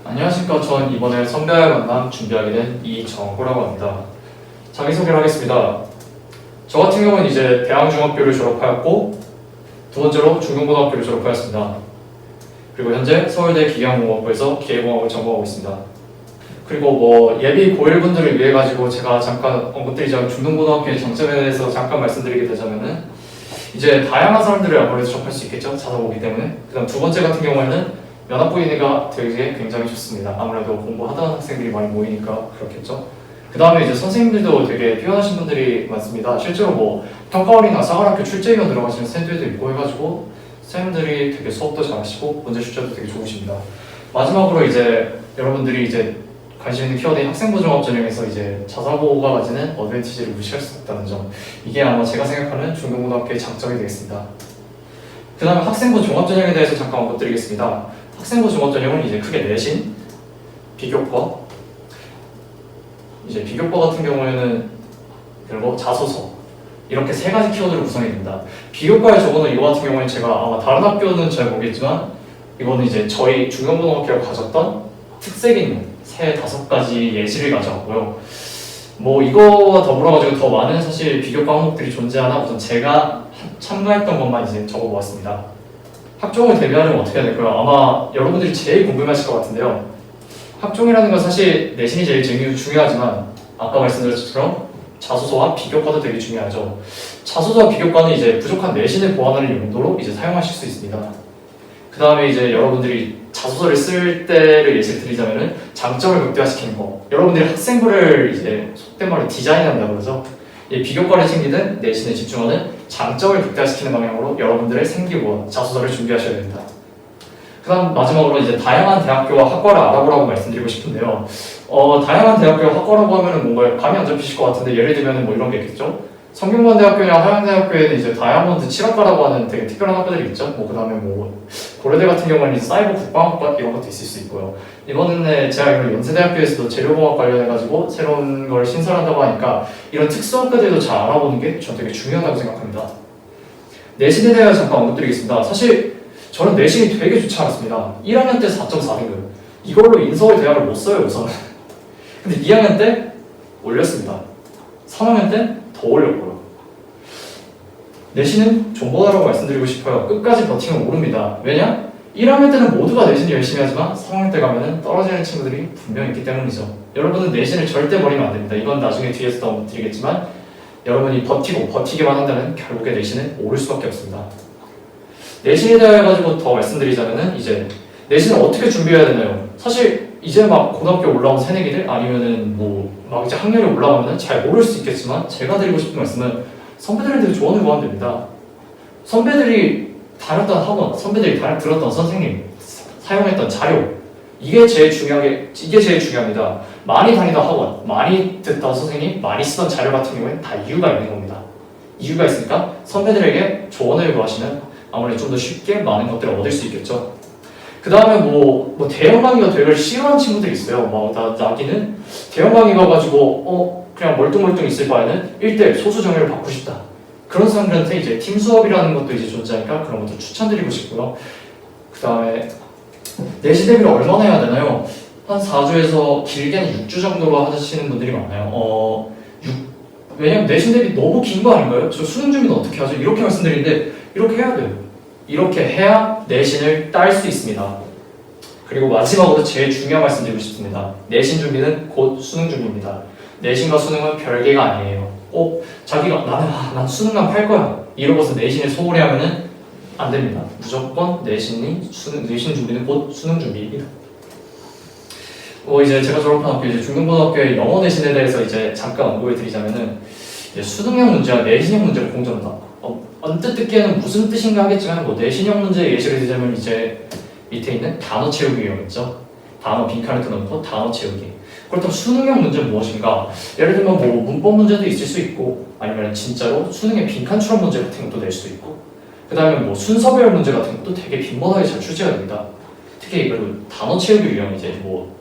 안녕하십니까. 전 이번에 선배와 만남 준비하게 된 이정호라고 합니다. 자기소개를 하겠습니다. 저 같은 경우는 이제 대항중학교를 졸업하였고 두 번째로 중등고등학교를 졸업하였습니다. 그리고 현재 서울대 기계항공학부에서 기계공학을 전공하고 있습니다. 그리고 뭐 예비 고1분들을 위해 가지고 제가 잠깐 언급드리자면 중등고등학교의 장점에 대해서 잠깐 말씀드리게 되자면은 이제 다양한 사람들을 아무래도 접할 수 있겠죠. 찾아보기 때문에. 그다음 두 번째 같은 경우에는 연합부인회가 되게 굉장히 좋습니다. 아무래도 공부하던 학생들이 많이 모이니까 그렇겠죠. 그 다음에 이제 선생님들도 되게 뛰어나신 분들이 많습니다. 실제로 뭐 평가원이나 사관학교 출제위원 들어가시는 쌤들도 있고 해가지고 쌤들이 되게 수업도 잘하시고 문제 출제도 되게 좋으십니다. 마지막으로 이제 여러분들이 이제 관심 있는 키워드인 학생부 종합 전형에서 이제 자사고가 가지는 어드밴티지를 무시할 수 없다는 점, 이게 아마 제가 생각하는 중등고등학교의 장점이 되겠습니다. 그 다음에 학생부 종합 전형에 대해서 잠깐 언급드리겠습니다. 학생부 종합 전형은 이제 크게 내신, 비교과, 이제 비교과 같은 경우에는 그리고 자소서 이렇게 세 가지 키워드로 구성이 됩니다. 비교과에 적어놓은 이거 같은 경우에는 제가 아마 다른 학교는 잘 모르겠지만 이거는 이제 저희 중형고등학교가 가졌던 특색 있는 세 다섯 가지 예시를 가져왔고요. 뭐 이거와 더불어가지고 더 많은 사실 비교과 항목들이 존재하나 우선 제가 참가했던 것만 이제 적어보았습니다. 학종을 대비하려면 어떻게 해야 될까요? 아마 여러분들이 제일 궁금하실 것 같은데요. 학종이라는 건 사실 내신이 제일 중요하지만 아까 말씀드렸던 것처럼 자소서와 비교과도 되게 중요하죠. 자소서와 비교과는 이제 부족한 내신을 보완하는 용도로 이제 사용하실 수 있습니다. 그 다음에 이제 여러분들이 자소서를 쓸 때를 예시를 드리자면은 장점을 극대화시키는 거. 여러분들이 학생부를 이제 속된 말로 디자인한다고 그러죠. 비교과를 챙기든 내신에 집중하는 장점을 극대화시키는 방향으로 여러분들의 생기부와 자소서를 준비하셔야 됩니다. 그 다음 마지막으로 이제 다양한 대학교와 학과를 알아보라고 말씀드리고 싶은데요. 다양한 대학교와 학과라고 하면은 뭔가 감이 안 잡히실 것 같은데 예를 들면 뭐 이런 게 있겠죠. 성균관대학교나 하양대학교에는 이제 다이아몬드 7학과라고 하는 되게 특별한 학과들이 있죠. 뭐 그 다음에 뭐 고려대 같은 경우는 이제 사이버 국방학과 이런 것도 있을 수 있고요. 이번에 제가 알기로 연세대학교에서도 재료공학 관련해가지고 새로운 걸 신설한다고 하니까 이런 특수학과들도 잘 알아보는 게 전 되게 중요하다고 생각합니다. 내신에 대해서 잠깐 언급드리겠습니다. 사실 저는 내신이 되게 좋지 않았습니다. 1학년 때 4.4등급 이걸로 인서울 대학을 못 써요 우선은. 근데 2학년 때 올렸습니다. 3학년 때 더 올렸고요. 내신은 존버다라고 말씀드리고 싶어요. 끝까지 버티면 오릅니다. 왜냐? 1학년 때는 모두가 내신 열심히 하지만 3학년 때 가면은 떨어지는 친구들이 분명히 있기 때문이죠. 여러분은 내신을 절대 버리면 안 됩니다. 이건 나중에 뒤에서 더 드리겠지만 여러분이 버티기만 한다면 결국에 내신은 오를 수밖에 없습니다. 내신에 대해 가지고 더 말씀드리자면은 이제 내신을 어떻게 준비해야 되나요? 사실 이제 막 고등학교 올라온 새내기들 아니면은 뭐 막 이제 학년이 올라가면은 잘 모를 수 있겠지만 제가 드리고 싶은 말씀은 선배들한테 조언을 구하면 됩니다. 선배들이 다녔던 학원, 선배들이 들었던 선생님, 사용했던 자료 이게 제일 중요합니다. 많이 다니던 학원, 많이 듣던 선생님, 많이 쓰던 자료 같은 경우에는 다 이유가 있는 겁니다. 이유가 있으니까 선배들에게 조언을 구하시면 아무래도 좀 더 쉽게 많은 것들을 얻을 수 있겠죠. 그 다음에 뭐 대형 강의가 되게 싫어하는 친구들이 있어요. 나기는 대형 강의 가가지고 그냥 멀뚱멀뚱 있을 바에는 1대1 소수 정예를 받고 싶다. 그런 사람들한테 이제 팀 수업이라는 것도 이제 존재하니까 그런 것도 추천드리고 싶고요. 그 다음에 내신 대비를 얼마나 해야 되나요? 한 4주에서 길게는 6주 정도로 하시는 분들이 많아요. 왜냐면 내신 대비 너무 긴 거 아닌가요? 저 수능 준비는 어떻게 하죠? 이렇게 말씀드리는데 이렇게 해야 돼요. 이렇게 해야 내신을 딸 수 있습니다. 그리고 마지막으로 제일 중요한 말씀 드리고 싶습니다. 내신 준비는 곧 수능 준비입니다. 내신과 수능은 별개가 아니에요. 꼭 자기가 난 수능만 팔 거야 이러고서 내신을 소홀히 하면은 안 됩니다. 무조건 내신 준비는 곧 수능 준비입니다. 이제 제가 졸업한 학교 이제 중등고등학교의 영어 내신에 대해서 이제 잠깐 언급을 드리자면은 이제 수능형 문제와 내신형 문제를 공존한다. 언뜻 듣기에는 무슨 뜻인가 하겠지만 뭐 내신형 문제 예시를 들자면 이제 밑에 있는 단어 채우기 유형이죠. 단어 빈칸을 켜놓고 단어 채우기. 그렇다면 수능형 문제는 무엇인가? 예를 들면 뭐 문법 문제도 있을 수 있고 아니면 진짜로 수능의 빈칸 추론 문제 같은 것도 낼 수도 있고 그 다음에 뭐 순서별 문제 같은 것도 되게 빈번하게 잘 출제가 됩니다. 특히 그리고 단어 채우기 유형 이제 뭐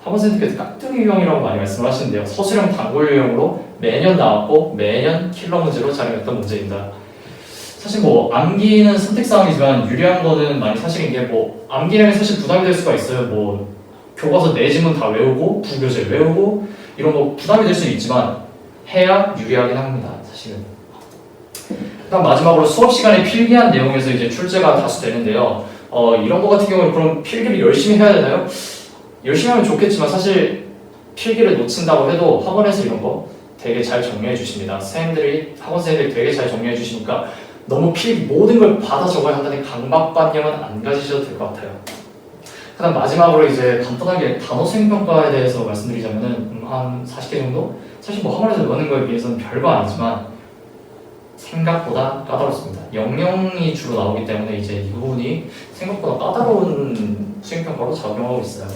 학원생들께서 깍두기 유형이라고 많이 말씀을 하시는데요. 서술형 단골 유형으로 매년 나왔고 매년 킬러 문제로 자리했던 문제입니다. 사실 뭐 암기는 선택사항이지만 유리한 거는 많이 사실인 게 뭐 암기량이 사실 부담이 될 수가 있어요. 뭐 교과서 내지문 다 외우고 부교재 외우고 이런 거 부담이 될 수는 있지만 해야 유리하긴 합니다. 사실은. 그다음 마지막으로 수업 시간에 필기한 내용에서 이제 출제가 다수 되는데요. 이런 거 같은 경우는 그럼 필기를 열심히 해야 되나요? 열심히 하면 좋겠지만 사실 필기를 놓친다고 해도 학원에서 이런 거 되게 잘 정리해 주십니다. 학원 선생님들이 되게 잘 정리해 주시니까 너무 필기 모든 걸 받아 적어야 한다는 강박관념은 안 가지셔도 될 것 같아요. 그다음 마지막으로 이제 간단하게 단어 수행평가에 대해서 말씀드리자면은 한 40개 정도? 사실 뭐 학원에서 넣는 거에 비해서는 별거 아니지만 생각보다 까다롭습니다. 영영이 주로 나오기 때문에 이제 이 부분이 생각보다 까다로운 수행평가로 작용하고 있어요.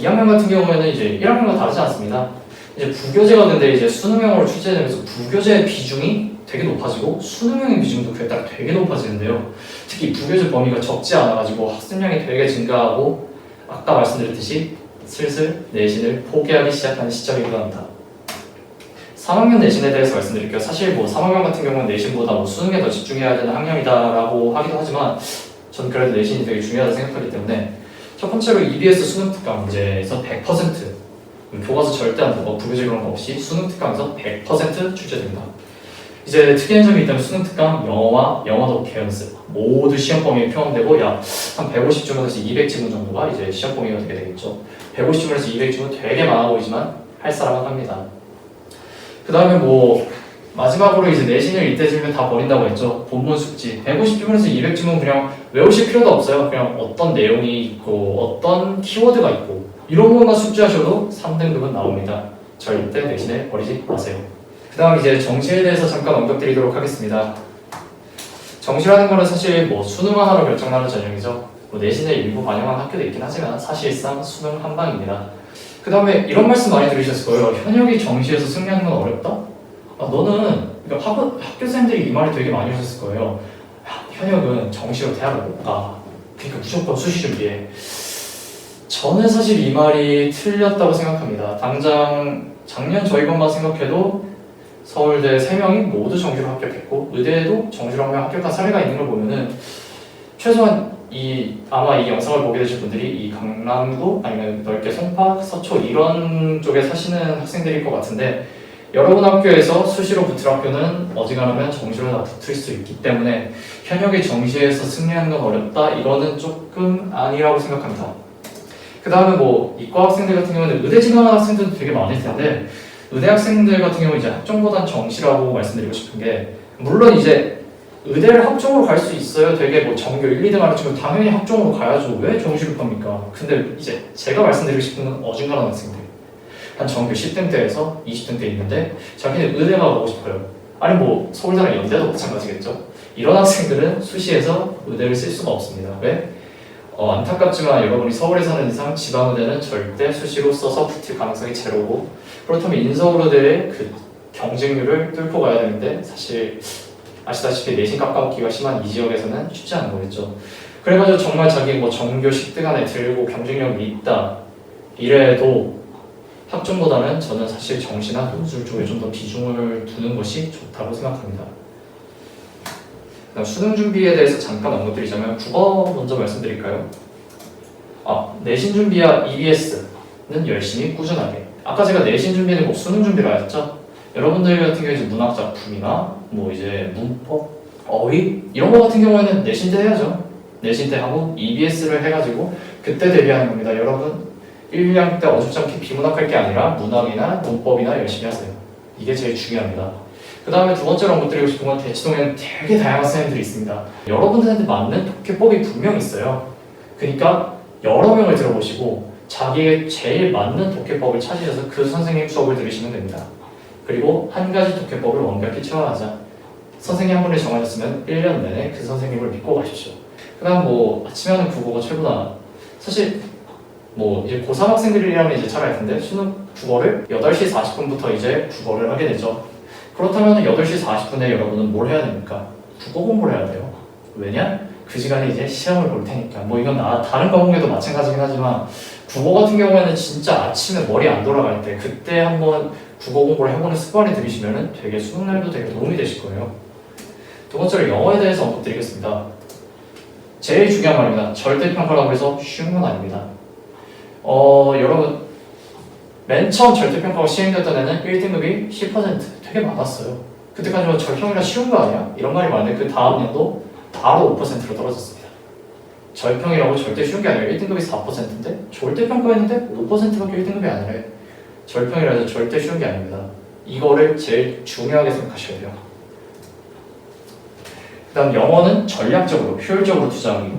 2학년 같은 경우에는 이제 1학년과 다르지 않습니다. 이제 부교재가 근데 이제 수능형으로 출제되면서 부교재 비중이 되게 높아지고 수능형의 비중도 그에 따라 되게 높아지는데요. 특히 부교재 범위가 적지 않아가지고 학습량이 되게 증가하고 아까 말씀드렸듯이 슬슬 내신을 포기하기 시작하는 시점이기도 합니다. 3학년 내신에 대해서 말씀드릴게요. 사실 뭐 3학년 같은 경우는 내신보다 뭐 수능에 더 집중해야 되는 학년이다라고 하기도 하지만 저는 그래도 내신이 되게 중요하다고 생각하기 때문에 첫 번째로 EBS 수능 특강 문제에서 100% 교과서 절대 안 듣고 부교재 그런 거 없이 수능 특강에서 100% 출제됩니다. 이제 특이한 점이 있다면 수능 특강 영어와 영어 독해 연습 모두 시험 범위에 포함되고 약 한 150주문에서 200지문 정도가 이제 시험 범위가 되게 되겠죠. 150주문에서 200지문 되게 많아 보이지만 할 사람은 합니다. 그 다음에 뭐 마지막으로 이제 내신을 이때쯤이면 다 버린다고 했죠. 본문 숙지 150주문에서 200주문 그냥 외우실 필요도 없어요. 그냥 어떤 내용이 있고 어떤 키워드가 있고 이런 것만 숙지하셔도 3등급은 나옵니다. 절대 내신을 버리지 마세요. 그 다음 이제 정시에 대해서 잠깐 언급드리도록 하겠습니다. 정시라는 거는 사실 뭐 수능 하나로 결정나는 전형이죠. 뭐 내신을 일부 반영한 학교도 있긴 하지만 사실상 수능 한 방입니다. 그 다음에 이런 말씀 많이 들으셨을 거예요. 현역이 정시에서 승리하는 건 어렵다? 너는 그러니까 학교생들이 이 말을 되게 많이 하셨을 거예요. 현역은 정시로 대학을 못 가. 그러니까 무조건 수시 준비해. 저는 사실 이 말이 틀렸다고 생각합니다. 당장 작년 저희 것만 생각해도 서울대 3명이 모두 정시로 합격했고 의대에도 정시로 한 명 합격한 사례가 있는 걸 보면은 최소한 아마 이 영상을 보게 되실 분들이 이 강남구 아니면 넓게 송파, 서초 이런 쪽에 사시는 학생들일 것 같은데 여러분 학교에서 수시로 붙을 학교는 어지간하면 정시로 다 붙을 수 있기 때문에 현역이 정시에서 승리하는 건 어렵다 이거는 조금 아니라고 생각합니다. 그 다음에 뭐 이과 학생들 같은 경우는 의대 진학하는 학생들도 되게 많을 텐데 의대 학생들 같은 경우 이제 학종보단 정시라고 말씀드리고 싶은 게 물론 이제 의대를 학종으로 갈 수 있어요. 되게 뭐 전교 1, 2등 하는 친구 당연히 학종으로 가야죠. 왜 정시로 갑니까? 근데 이제 제가 말씀드리고 싶은 건 어중간한 학생들 한 전교 10등대에서 20등대 있는데 자기는 의대가 가고 싶어요. 아니 뭐 서울대나 연대도 마찬가지겠죠. 이런 학생들은 수시에서 의대를 쓸 수가 없습니다. 왜? 안타깝지만 여러분이 서울에 사는 이상 지방의대는 절대 수시로 써서 붙을 가능성이 제로고 그렇다면 인서울의대의 그 경쟁률을 뚫고 가야 되는데 사실 아시다시피 내신 깎아먹기가 심한 이 지역에서는 쉽지 않은 거겠죠. 그래가지고 정말 자기 뭐 전교 10등 안에 들고 경쟁력이 있다 이래도 학종보다는 저는 사실 정시나 논술 쪽에 좀 더 비중을 두는 것이 좋다고 생각합니다. 수능 준비에 대해서 잠깐 언급드리자면 국어 먼저 말씀드릴까요? 내신 준비와 EBS는 열심히 꾸준하게 아까 제가 내신 준비는 뭐 수능 준비라 했죠? 여러분들 같은 경우에 이제 문학 작품이나 뭐 이제 문법, 어휘 이런 거 같은 경우에는 내신 때 해야죠. 내신 때 하고 EBS를 해가지고 그때 대비하는 겁니다. 여러분 1, 2학년 때 어줍지 않게 비문학할 게 아니라 문학이나 문법이나 열심히 하세요. 이게 제일 중요합니다. 그 다음에 두 번째로 언급드리고 싶은 건 대치동에는 되게 다양한 선생님들이 있습니다. 여러분들한테 맞는 독해법이 분명 있어요. 그러니까 여러 명을 들어보시고 자기의 제일 맞는 독해법을 찾으셔서 그 선생님 수업을 들으시면 됩니다. 그리고 한 가지 독해법을 완벽히 채워하자. 선생님 한 분을 정하셨으면 1년 내내 그 선생님을 믿고 가십시오. 그 다음 뭐 아침에 하는 국어가 최고다. 사실 뭐 이제 고3 학생들이라면 이제 잘 알 텐데 수능 국어를 8시 40분부터 이제 국어를 하게 되죠. 그렇다면 8시 40분에 여러분은 뭘 해야 됩니까? 국어 공부를 해야 돼요. 왜냐? 그 시간에 이제 시험을 볼 테니까. 뭐 이건 다른 과목에도 마찬가지긴 하지만 국어 같은 경우에는 진짜 아침에 머리 안 돌아갈 때 그때 한번 국어 공부를 해보는 습관이 들이시면 되게 수능날도 되게 도움이 되실 거예요. 두 번째로 영어에 대해서 언급드리겠습니다. 제일 중요한 말입니다. 절대 평가라고 해서 쉬운 건 아닙니다. 여러분 맨 처음 절대평가가 시행됐던 애는 1등급이 10% 되게 많았어요. 그때까지만 절평이라 쉬운 거 아니야? 이런 말이 많은데 그 다음 년도 바로 5%로 떨어졌습니다. 절평이라고 절대 쉬운 게 아니라 1등급이 4%인데 절대평가했는데 5%밖에 1등급이 아니래. 절평이라서 절대 쉬운 게 아닙니다. 이거를 제일 중요하게 생각하셔야 돼요. 그 다음 영어는 전략적으로, 효율적으로 투자하기.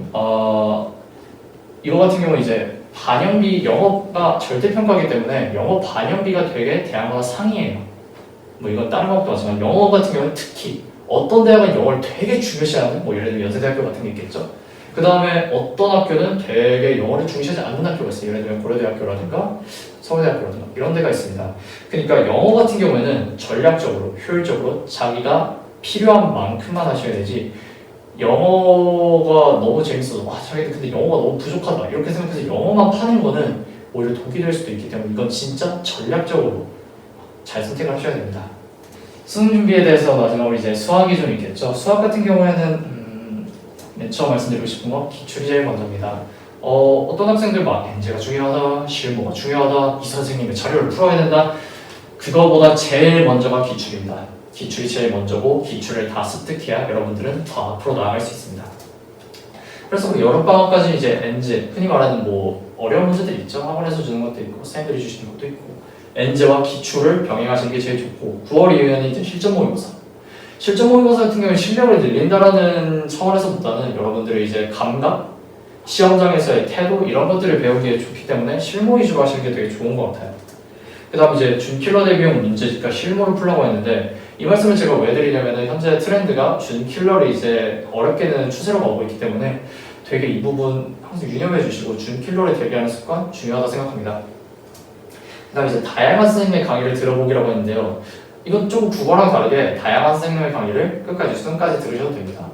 이거 같은 경우는 이제 반영비, 영어가 절대평가이기 때문에 영어 반영비가 되게 대학마다 상이에요. 뭐 이건 다른 것도 하지만 영어 같은 경우는 특히 어떤 대학은 영어를 되게 중요시하는, 뭐 예를 들면 연세대학교 같은 게 있겠죠. 그 다음에 어떤 학교는 되게 영어를 중시하지 않는 학교가 있어요. 예를 들면 고려대학교라든가 서울대학교라든가 이런 데가 있습니다. 그러니까 영어 같은 경우에는 전략적으로, 효율적으로 자기가 필요한 만큼만 하셔야 되지, 영어가 너무 재밌어서 와 자기들 근데 영어가 너무 부족하다 이렇게 생각해서 영어만 파는 거는 오히려 독이 될 수도 있기 때문에 이건 진짜 전략적으로 잘 선택을 하셔야 됩니다. 수능 준비에 대해서 마지막으로 이제 수학이 좀 있겠죠. 수학 같은 경우에는 맨 처음 말씀드리고 싶은 건 기출이 제일 먼저입니다. 어떤 학생들 막 엔제가 중요하다, 실무가 중요하다, 이 선생님의 자료를 풀어야 된다. 그거보다 제일 먼저가 기출입니다. 기출이 제일 먼저고 기출을 다 습득해야 여러분들은 더 앞으로 나아갈 수 있습니다. 그래서 그 여름방학까지 이제 엔제, 흔히 말하는 뭐 어려운 문제들이 있죠. 학원에서 주는 것도 있고 선생님들이 주시는 것도 있고 엔제와 기출을 병행하시는 게 제일 좋고 9월 이후에는 이제 실전 모의고사. 실전 모의고사 같은 경우는 실력을 늘린다라는 차원에서보다는 여러분들의 이제 감각, 시험장에서의 태도 이런 것들을 배우기에 좋기 때문에 실무 위주로 하시는 게 되게 좋은 것 같아요. 그 다음 이제 준킬러 대비용 문제집과 실무를 풀라고 했는데 이 말씀을 제가 왜 드리냐면 현재 트렌드가 준킬러를 이제 어렵게 되는 추세로 가고 있기 때문에 되게 이 부분 항상 유념해 주시고 준킬러를 대비하는 습관 중요하다 생각합니다. 그 다음 이제 다양한 선생님의 강의를 들어보기라고 했는데요. 이건 좀 국어랑 다르게 다양한 선생님의 강의를 끝까지 수능까지 들으셔도 됩니다.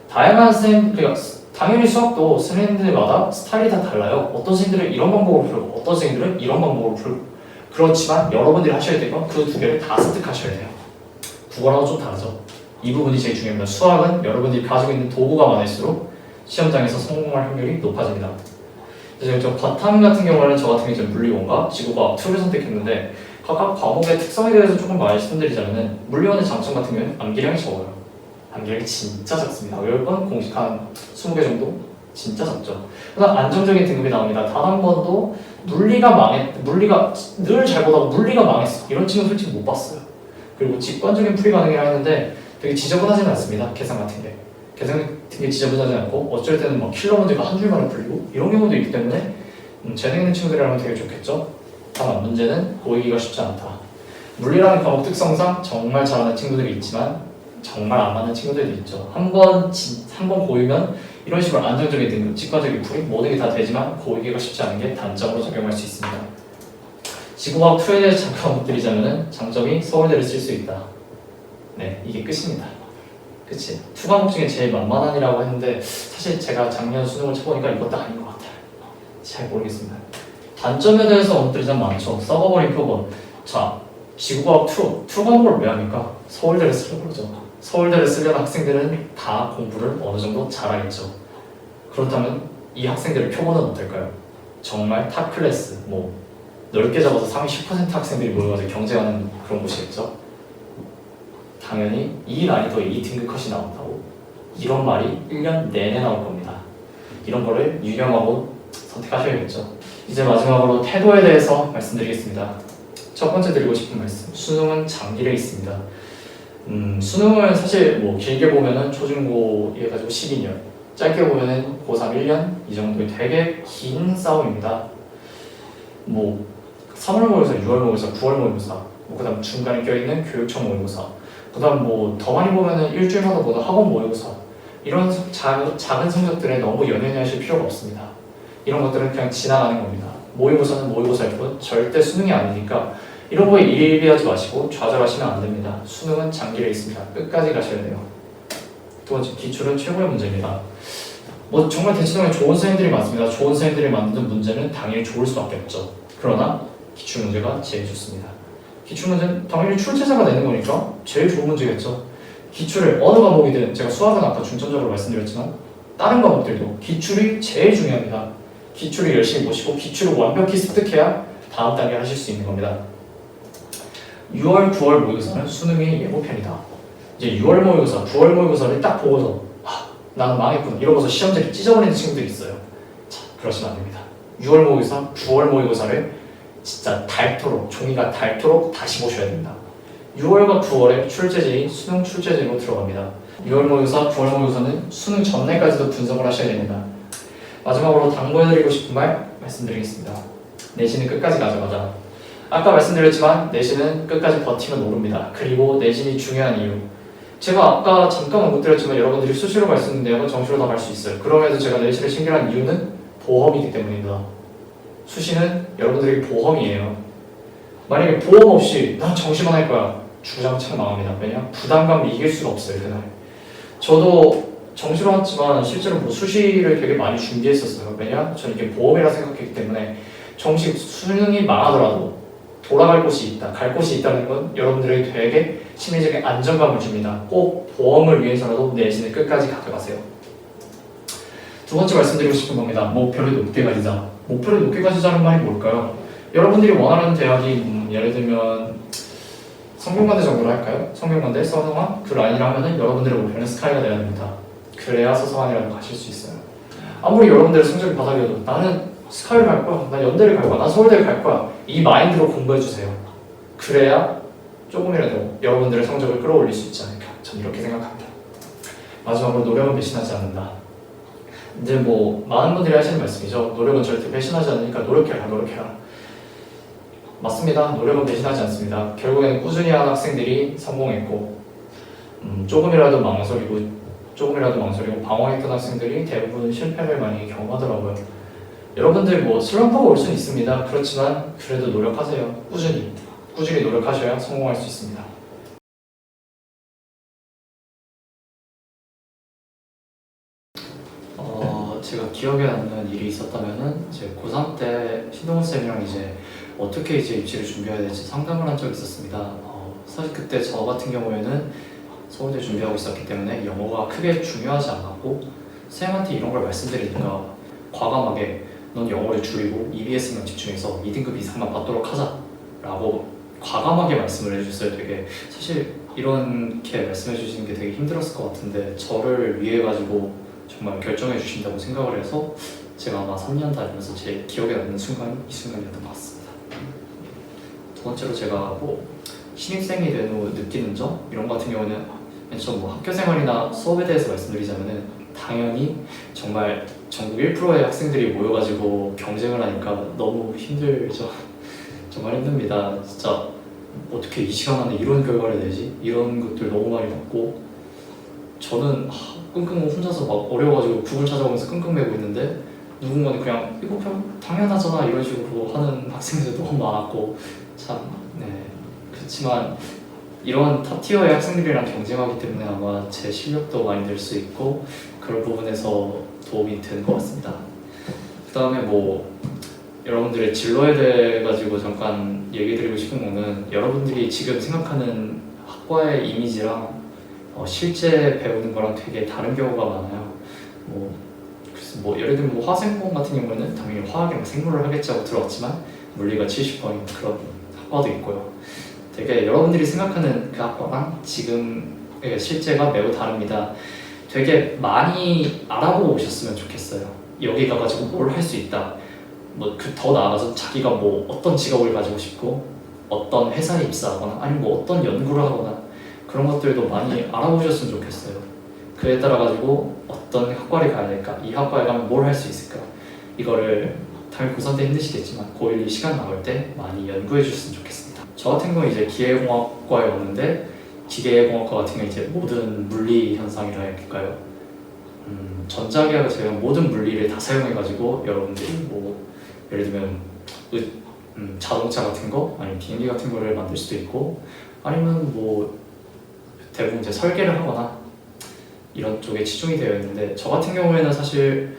다양한 선생님, 그러니까 당연히 수학도 선생님들마다 스타일이 다 달라요. 어떤 선생님들은 이런 방법으로 풀고 어떤 선생님들은 이런 방법으로 풀고 그렇지만 여러분들이 하셔야 될 건 그 두 개를 다 습득하셔야 돼요. 국어랑은 좀 다르죠. 이 부분이 제일 중요합니다. 수학은 여러분들이 가지고 있는 도구가 많을수록 시험장에서 성공할 확률이 높아집니다. 그래서 저 과탐 같은 경우는 저 같은 경우 물리원과 지구과학 2를 선택했는데 각각 과목의 특성에 대해서 조금 말씀드리자면 물리원의 장점 같은 경우는 암기량이 적어요. 암기량이 진짜 작습니다. 외울 건 공식 한 20개 정도? 진짜 작죠. 그다음 안정적인 등급이 나옵니다. 단 한 번도 물리가 늘 잘 보다가 물리가 망했어 이런 친구 솔직히 못 봤어요. 그리고 직관적인 풀이 가능이라 했는데 되게 지저분하지는 않습니다. 계산 같은 게 지저분하지 않고 어쩔 때는 막 킬러 문제가 한 줄만에 풀리고 이런 경우도 있기 때문에 재능 있는 친구들이라면 되게 좋겠죠. 다만 문제는 보이기가 쉽지 않다. 물리라는 과목 특성상 정말 잘하는 친구들이 있지만 정말 안 맞는 친구들도 있죠. 한 번 보이면 이런 식으로 안정적인 등급, 직관적인 풀이 모든 게 다 되지만 보이기가 쉽지 않은 게 단점으로 작용할 수 있습니다. 지구과학 2에 대해 잠깐 드리자면 장점이 서울대를 쓸 수 있다. 네, 이게 끝입니다. 그치? 2 과목 중에 제일 만만한이라고 했는데 사실 제가 작년 수능을 쳐보니까 이것도 아닌 것 같아요. 잘 모르겠습니다. 단점에 대해서 언급드리자면 많죠. 썩어버린 표본. 자, 지구과학 2 과목을 왜 합니까? 서울대를 쓰려고 그러죠. 서울대를 쓰려는 학생들은 다 공부를 어느 정도 잘하겠죠. 그렇다면 이 학생들의 표본은 어떨까요? 정말 탑 클래스, 뭐 넓게 잡아서 상위 10% 학생들이 모여가지고 경쟁하는 그런 곳이겠죠. 당연히 이 난이도에 이 등급 컷이 나온다고 이런 말이 1년 내내 나올 겁니다. 이런 거를 유념하고 선택하셔야겠죠. 이제 마지막으로 태도에 대해서 말씀드리겠습니다. 첫 번째 드리고 싶은 말씀, 수능은 장기를 있습니다. 수능을 사실 뭐 길게 보면은 초중고 해가지고 12년, 짧게 보면은 고3 1년 이 정도의 되게 긴 싸움입니다. 뭐 3월 모의고사, 6월 모의고사, 9월 모의고사, 뭐 그다음 중간에 껴있는 교육청 모의고사, 그다음 뭐 더 많이 보면은 일주일마다 보는 학원 모의고사 이런 작은 성적들에 너무 연연히 하실 필요가 없습니다. 이런 것들은 그냥 지나가는 겁니다. 모의고사는 모의고사일 뿐 절대 수능이 아니니까 이런 거에 일비하지 마시고 좌절하시면 안 됩니다. 수능은 장기를 있습니다. 끝까지 가셔야 돼요. 두 번째, 기출은 최고의 문제입니다. 뭐 정말 대치동에 좋은 선생님들이 많습니다. 좋은 선생님들이 만든 문제는 당연히 좋을 수밖에 없죠. 그러나 기출 문제가 제일 좋습니다. 기출 문제는 당연히 출제자가 내는 거니까 제일 좋은 문제겠죠. 기출을 어느 과목이든 제가 수학은 아까 중점적으로 말씀드렸지만 다른 과목들도 기출이 제일 중요합니다. 기출을 열심히 보시고 기출을 완벽히 습득해야 다음 단계 하실 수 있는 겁니다. 6월, 9월 모의고사는 수능의 예고편이다. 이제 6월 모의고사, 9월 모의고사를 딱 보고서 나는 망했구나 이러고서 시험지를 찢어버리는 친구들이 있어요. 자, 그러시면 안 됩니다. 6월 모의고사, 9월 모의고사를 진짜 닳도록, 종이가 닳도록 다시 보셔야 됩니다. 6월과 9월에 출제지인 수능 출제지로 들어갑니다. 6월 모의고사, 9월 모의고사는 수능 전날까지도 분석을 하셔야 됩니다. 마지막으로 당부해드리고 싶은 말 말씀드리겠습니다. 내신은 끝까지 가져가자. 아까 말씀드렸지만 내신은 끝까지 버티면 오릅니다. 그리고 내신이 중요한 이유. 제가 아까 잠깐 언급드렸지만 여러분들이 수시로 갈 수 있는데요. 정시로 다 갈 수 있어요. 그럼에도 제가 내신을 신경한 이유는 보험이기 때문입니다. 수시는 여러분들에게 보험이에요. 만약에 보험 없이 난 정시만 할 거야. 주구장창 망합니다. 왜냐? 부담감을 이길 수가 없어요. 그날. 저도 정시로 왔지만 실제로 뭐 수시를 되게 많이 준비했었어요. 왜냐? 저는 이게 보험이라 생각했기 때문에 정시 수능이 망하더라도 돌아갈 곳이 있다, 갈 곳이 있다는 건 여러분들에게 되게 심리적인 안정감을 줍니다. 꼭 보험을 위해서라도 내신을 끝까지 가져가세요. 두 번째 말씀드리고 싶은 겁니다. 목표를 높게 가지자. 목표를 높게 가지자는 말이 뭘까요? 여러분들이 원하는 대학이 예를 들면 성균관대 정도로 할까요? 성균관대, 서성한 그 라인이라 하면은 여러분들의 목표는 스카이가 돼야 됩니다. 그래야 서성한이라도 가실 수 있어요. 아무리 여러분들의 성적이 바닥이어도 나는 스카이를 갈 거야, 난 연대를 갈 거야, 난 서울대를 갈 거야 이 마인드로 공부해주세요. 그래야 조금이라도 여러분들의 성적을 끌어올릴 수 있지 않을까 전 이렇게 생각합니다. 마지막으로 노력은 배신하지 않는다. 이제 뭐 많은 분들이 하시는 말씀이죠. 노력은 절대 배신하지 않으니까 노력해라 노력해라. 맞습니다. 노력은 배신하지 않습니다. 결국에는 꾸준히 한 학생들이 성공했고 조금이라도 망설이고 방황했던 학생들이 대부분 실패를 많이 경험하더라고요. 여러분들 뭐 슬럼프가 올 수는 있습니다. 그렇지만 그래도 노력하세요. 꾸준히 노력하셔야 성공할 수 있습니다. 제가 기억에 남는 일이 있었다면은 이제 고3 때 신동훈 쌤이랑 이제 어떻게 이제 입시를 준비해야 될지 상담을 한 적이 있었습니다. 사실 그때 저 같은 경우에는 서울대 준비하고 있었기 때문에 영어가 크게 중요하지 않았고 쌤한테 이런 걸 말씀드리니까 과감하게 넌 영어를 줄이고 EBS만 집중해서 2등급 이상만 받도록 하자 라고 과감하게 말씀을 해주셨어요. 되게 사실 이렇게 말씀해 주시는 게 되게 힘들었을 것 같은데 저를 위해 가지고 정말 결정해 주신다고 생각을 해서 제가 아마 3년 다니면서 제일 기억에 남는 순간이 이 순간이었던 것 같습니다. 두 번째로 제가 뭐 신입생이 된 후 느끼는 점 이런 것 같은 경우는 좀 뭐 학교 생활이나 수업에 대해서 말씀드리자면은 당연히 정말 전국 1%의 학생들이 모여가지고 경쟁을 하니까 너무 힘들죠. 정말 힘듭니다. 진짜 어떻게 이 시간 안에 이런 결과를 내지? 이런 것들 너무 많이 받고 저는 끙끙 혼자서 막 어려워가지고 구글 찾아보면서 끙끙 매고 있는데 누군가는 그냥 이거 그냥 당연하잖아 이런 식으로 하는 학생들도 너무 많았고 참 그렇지만 이런 탑티어의 학생들이랑 경쟁하기 때문에 아마 제 실력도 많이 늘 수 있고 그런 부분에서 도움이 되는 것 같습니다. 그 다음에 뭐 여러분들의 진로에 대해 가지고 잠깐 얘기 드리고 싶은 거는 여러분들이 지금 생각하는 학과의 이미지랑 실제 배우는 거랑 되게 다른 경우가 많아요. 그래서 예를 들면 화생공 같은 경우는 당연히 화학이랑 생물을 하겠지 하고 들어왔지만 물리가 70%인 그런 학과도 있고요. 되게 여러분들이 생각하는 그 학과랑 지금의 실제가 매우 다릅니다. 되게 많이 알아보고 오셨으면 좋겠어요. 여기 가가지고 뭘 할 수 있다. 더 나아가서 자기가 어떤 직업을 가지고 싶고 어떤 회사에 입사하거나 아니면 어떤 연구를 하거나 그런 것들도 많이 알아보셨으면 좋겠어요. 그에 따라 가지고 어떤 학과를 가야 될까, 이 학과에 가면 뭘 할 수 있을까, 이거를 당연히 고3 때 힘드시겠지만 고1 시간 나올 때 많이 연구해 주셨으면 좋겠습니다. 저 같은 경우 이제 기계공학과에 왔는데 기계공학과 같은 경우 이제 모든 물리 현상이라 할까요? 전자기하고 제가 모든 물리를 다 사용해 가지고 여러분들이 예를 들면 자동차 같은 거 아니면 비행기 같은 거를 만들 수도 있고 아니면 대부분 이제 설계를 하거나 이런 쪽에 치중이 되어 있는데 저 같은 경우에는 사실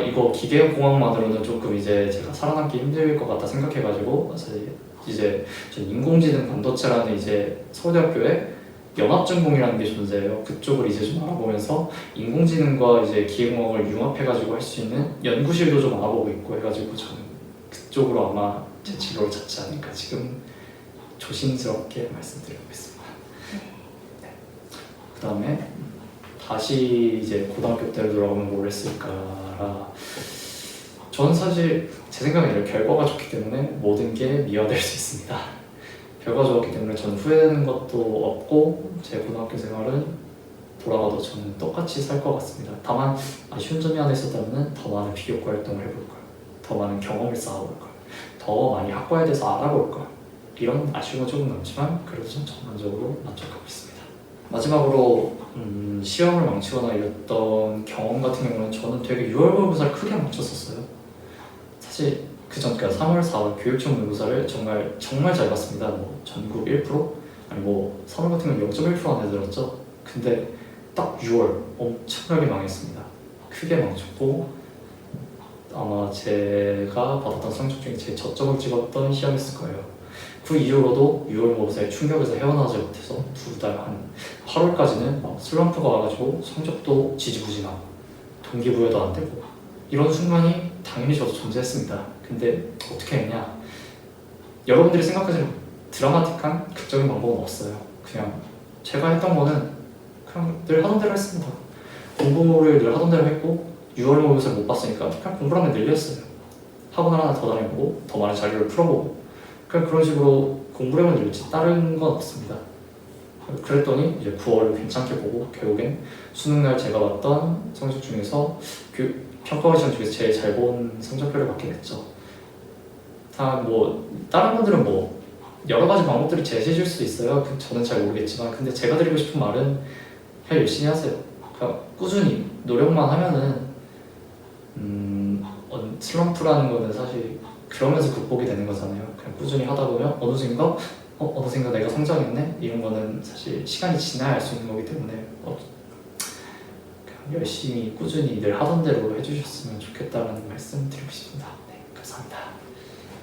이거 기계공학만으로는 조금 이제 제가 살아남기 힘들 것 같다 생각해가지고 사실 이제 전 인공지능 반도체라는 이제 서울대학교에 연합전공이라는 게 존재해요. 그쪽을 이제 좀 알아보면서 인공지능과 이제 기계공학을 융합해가지고 할 수 있는 연구실도 좀 알아보고 있고 해가지고 저는 그쪽으로 아마 제 진로를 찾지 않을까 지금 조심스럽게 말씀드리고 있습니다. 네. 그 다음에 다시 이제 고등학교 때로 돌아가면 뭘 했을까라 저는 사실 제 생각에는 결과가 좋기 때문에 모든 게 미화될 수 있습니다. 결과가 좋았기 때문에 저는 후회되는 것도 없고 제 고등학교 생활은 돌아가도 저는 똑같이 살 것 같습니다. 다만 아쉬운 점이 하나 있었다면 더 많은 비교과 활동을 해볼 거예요. 더 많은 경험을 쌓아볼 거예요. 더 많이 학과에 대해서 알아볼 거예요. 이런 아쉬움은 조금 남지만 그래도 좀 전반적으로 만족하고 있습니다. 마지막으로 시험을 망치거나 이랬던 경험 같은 경우는 저는 되게 6월 모의고사를 크게 망쳤었어요. 사실 그 전까 3월, 4월 교육청 모의고사를 정말 잘 봤습니다. 뭐 전국 1%? 아니 뭐 3월 같은 경우는 0.1% 안에 들었죠. 근데 딱 6월 엄청나게 망했습니다. 크게 망쳤고 아마 제가 받았던 성적 중에 제일 저점을 찍었던 시험이었을 거예요. 그 이후로도 6월 모의고사에 충격에서 헤어나지 못해서 2달 한 8월까지는 막 슬럼프가 와가지고 성적도 지지부진하고 동기부여도 안 되고 이런 순간이 당연히 저도 존재했습니다. 근데 어떻게 했냐? 여러분들이 생각하시는 드라마틱한 극적인 방법은 없어요. 그냥 제가 했던 거는 그냥 늘 하던 대로 했습니다. 공부를 늘 하던 대로 했고 6월 모의고사를 못 봤으니까 그냥 공부를 하면 늘렸어요. 학원을 하나 더 다녀보고 더 많은 자료를 풀어보고 그냥 그런 식으로 공부를 하면 늘렸지 다른 건 없습니다. 그랬더니 이제 9월을 괜찮게 보고 결국엔 수능날 제가 봤던 성적 중에서 평가원 시험 중에서 제일 잘 본 성적표를 받게 됐죠. 다 뭐 다른 분들은 뭐 여러 가지 방법들을 제시해 줄 수도 있어요. 저는 잘 모르겠지만 근데 제가 드리고 싶은 말은 그냥 열심히 하세요. 그러니까 꾸준히 노력만 하면은 슬럼프라는 거는 사실 그러면서 극복이 되는 거잖아요. 그냥 꾸준히 하다 보면 어느샌가 내가 성장했네? 이런 거는 사실 시간이 지나야 알 수 있는 거기 때문에 그냥 열심히 꾸준히 늘 하던 대로 해주셨으면 좋겠다는 말씀 드리고 싶습니다. 네, 감사합니다.